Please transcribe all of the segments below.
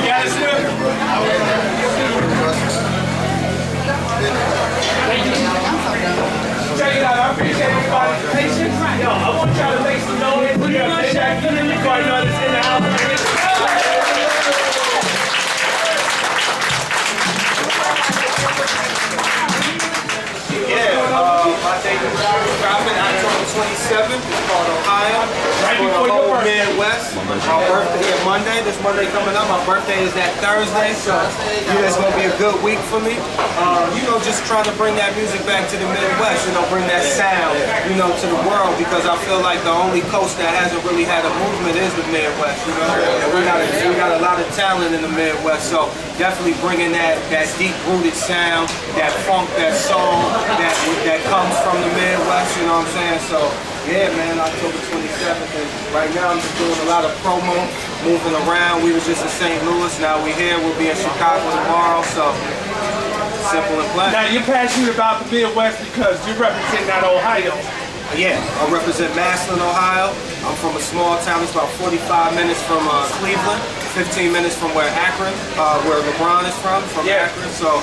got it, Swift? Check it out. I appreciate everybody's patience. Yo, I want y'all to make some noise. Put your check in the car. You know this in the house. My date is dropping October 27th. It's called Ohio. Right before your birthday. Midwest. My birthday is Monday. This Monday coming up. My birthday is that Thursday, so it's gonna be a good week for me. Just trying to bring that music back to the Midwest. Bring that sound, to the world, because I feel like the only coast that hasn't really had a movement is the Midwest. And we got a lot of talent in the Midwest, so definitely bringing that deep-rooted sound, that funk, that soul, that comes from the Midwest, you know what I'm saying? So, yeah, man, October 27th, and right now I'm just doing a lot of promo, moving around. We was just in St. Louis, now we're here, we'll be in Chicago tomorrow, so simple and plain. Now, you're passionate about the Midwest because you represent that Ohio. Yeah, I represent Massillon, Ohio. I'm from a small town, it's about 45 minutes from Cleveland, 15 minutes from where LeBron is from Akron, so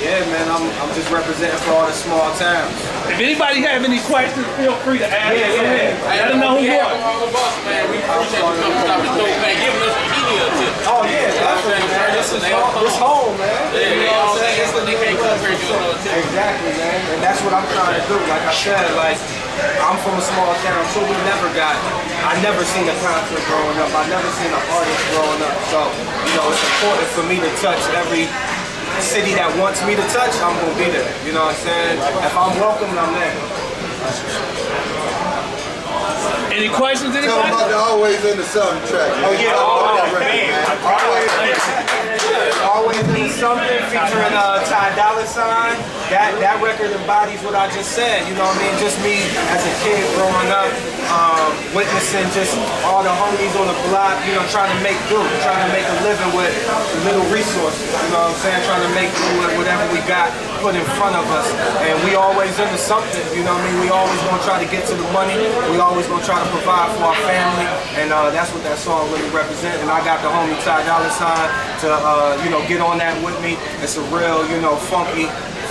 yeah, man, I'm just representing for all the small towns. If anybody have any questions, feel free to ask. Let them know who you are. Man, we appreciate you coming out the door, man, giving us a media tip. Oh yeah, definitely, man. This is home, man. You know what I'm saying? That's what they can't compare you to. Exactly, man. And that's what I'm trying to do. Like I said, I'm from a small town, so I never seen a concert growing up. I never seen an artist growing up. So, it's important for me to touch every city that wants me to touch. I'm gonna be there. You know what I'm saying? If I'm welcomed, I'm there. Any questions, anybody? Tell them about the Always in the Something track. Oh yeah, Always in the Something featuring Ty Dolla $ign. That record embodies what I just said. You know what I mean? Just me as a kid growing up, witnessing just all the homies on the block. Trying to make do, trying to make a living with little resources. You know what I'm saying? Trying to make do with whatever we got put in front of us. And we always into something. You know what I mean? We always gonna try to get to the money. We always gonna try to provide for our family, and that's what that song really represents. And I got the homie Ty Dolla $ign to get on that with me. It's a real,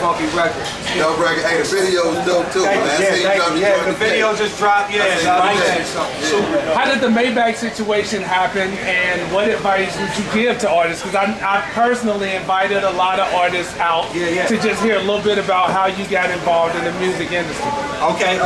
funky record. Dope record. Hey, the video's dope too, man. The video just dropped. How did the Maybach situation happen, and what advice would you give to artists? Because I personally invited a lot of artists out to just hear a little bit about how you got involved in the music industry. Okay,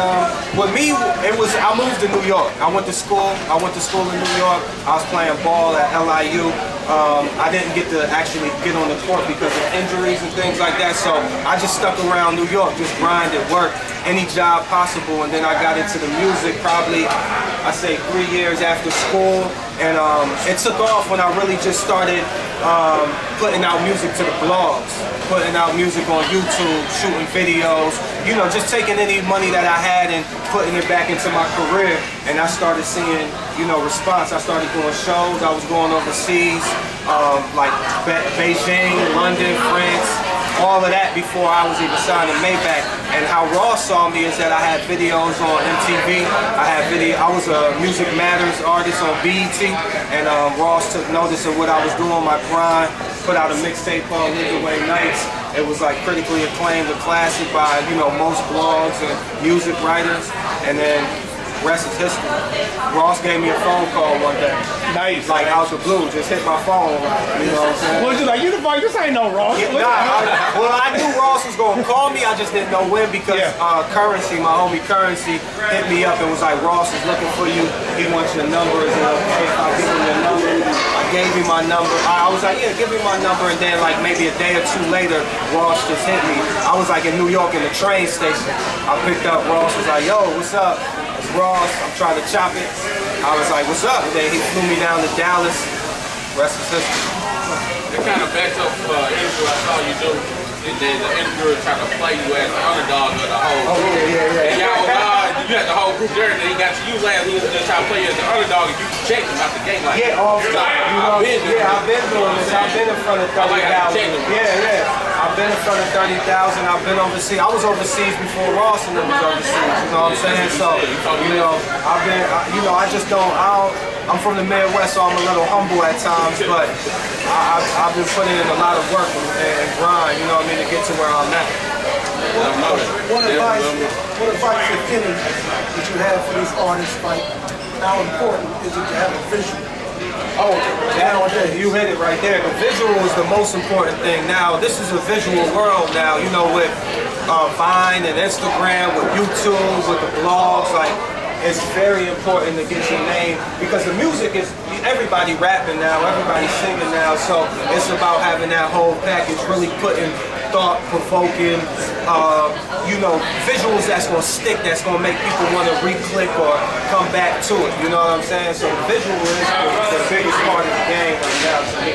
with me, I moved to New York. I went to school in New York. I was playing ball at LIU. I didn't get to actually get on the court because of injuries and things like that, so I just stuck around New York, just grinded, worked, any job possible, and then I got into the music probably, I say 3 years after school, and it took off when I really just started putting out music to the blogs, putting out music on YouTube, shooting videos, just taking any money that I had and putting it back into my career, and I started seeing, response. I started doing shows, I was going overseas, like Beijing, London, France, all of that before I was even signed to Maybach. And how Ross saw me is that I had videos on MTV. I was a Music Matters artist on BET, and Ross took notice of what I was doing, my grind, put out a mixtape called Nigga Way Nights. It was like critically acclaimed, a classic by most blogs and music writers, and then rest is history. Ross gave me a phone call one day. Nice. Like out the blue, just hit my phone. You know what I'm saying? Was you like, this ain't no Ross? Yeah, I knew Ross was gonna call me. I just didn't know when because Currency, my homie Currency, hit me up and was like, Ross is looking for you. He wants your number. Is it okay if I give him your number? I gave him my number. I was like, yeah, give me my number. And then like maybe a day or two later, Ross just hit me. I was like in New York in the train station. I picked up Ross, was like, yo, what's up? Ross, I'm trying to chop it. I was like, what's up? Then he flew me down to Dallas. Rest is history. It kind of backs up interview I saw you do. And then the interviewer tried to play you as the underdog of the whole. Oh, yeah. And y'all was got the whole group there, and then he got you last. He was just trying to play as the underdog, and you checked him out the gate like. Yeah, all the time. You know, I've been doing this. I've been in front of 30,000. Yeah. I've been in front of 30,000. I've been overseas. I was overseas before Ross and them was overseas. You know what I'm saying? So, you know, I've been, I just don't. I'm from the Midwest, so I'm a little humble at times, but I've been putting in a lot of work and grind, you know what I mean, to get to where I'm at. What advice, if any, that you have for these artists? Like, how important is it to have a vision? Oh, you hit it right there. The visual is the most important thing. Now, this is a visual world now, you know, with Vine and Instagram, with YouTube, with the blogs, like, it's very important to get your name because the music is, everybody rapping now, everybody singing now, so it's about having that whole package, really putting thought-provoking, visuals that's gonna stick, that's gonna make people want to re-click or come back to it, you know what I'm saying? So visual is the biggest part of the game right now to me.